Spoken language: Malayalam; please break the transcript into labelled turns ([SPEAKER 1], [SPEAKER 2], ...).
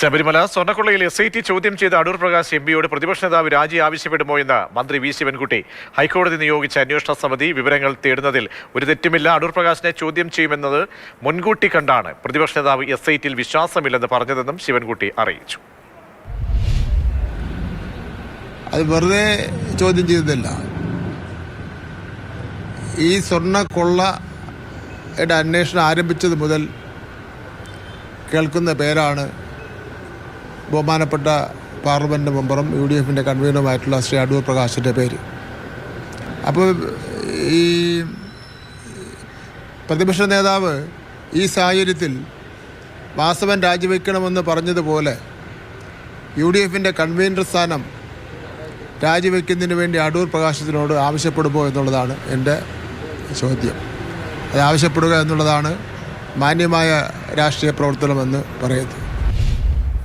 [SPEAKER 1] ശബരിമല സ്വർണ്ണക്കൊള്ളയിൽ SIT ചോദ്യം ചെയ്ത അടൂർ പ്രകാശ് MPയോട് പ്രതിപക്ഷ നേതാവ് രാജി ആവശ്യപ്പെടുമോ എന്ന് മന്ത്രി V ശിവൻകുട്ടി. ഹൈക്കോടതി നിയോഗിച്ച അന്വേഷണ സമിതി വിവരങ്ങൾ തേടുന്നതിൽ ഒരു തെറ്റുമില്ല. അടൂർ പ്രകാശിനെ ചോദ്യം ചെയ്യുമെന്നത് മുൻകൂട്ടി കണ്ടാണ് പ്രതിപക്ഷ നേതാവ് SITയിൽ വിശ്വാസമില്ലെന്ന് പറഞ്ഞതെന്നും ശിവൻകുട്ടി അറിയിച്ചു.
[SPEAKER 2] അത് വെറുതെ ചോദ്യം ചെയ്തതല്ല. ഈ സ്വർണ്ണക്കൊള്ളയുടെ അന്വേഷണം ആരംഭിച്ചത് മുതൽ കേൾക്കുന്ന പേരാണ് ബഹുമാനപ്പെട്ട പാർലമെൻറ്റ് മെമ്പറും UDFൻ്റെ കൺവീനറുമായിട്ടുള്ള ശ്രീ അടൂർ പ്രകാശിൻ്റെ പേര്. അപ്പോൾ ഈ പ്രതിപക്ഷ നേതാവ് ഈ സാഹചര്യത്തിൽ വാസവൻ രാജിവെക്കണമെന്ന് പറഞ്ഞതുപോലെ UDFൻ്റെ കൺവീനർ സ്ഥാനം രാജിവെക്കുന്നതിന് വേണ്ടി അടൂർ പ്രകാശത്തിനോട് ആവശ്യപ്പെടുമോ എന്നുള്ളതാണ് എൻ്റെ ചോദ്യം. അത് ആവശ്യപ്പെടുക എന്നുള്ളതാണ് മാന്യമായ രാഷ്ട്രീയ പ്രവർത്തനമെന്ന് പറയുന്നത്.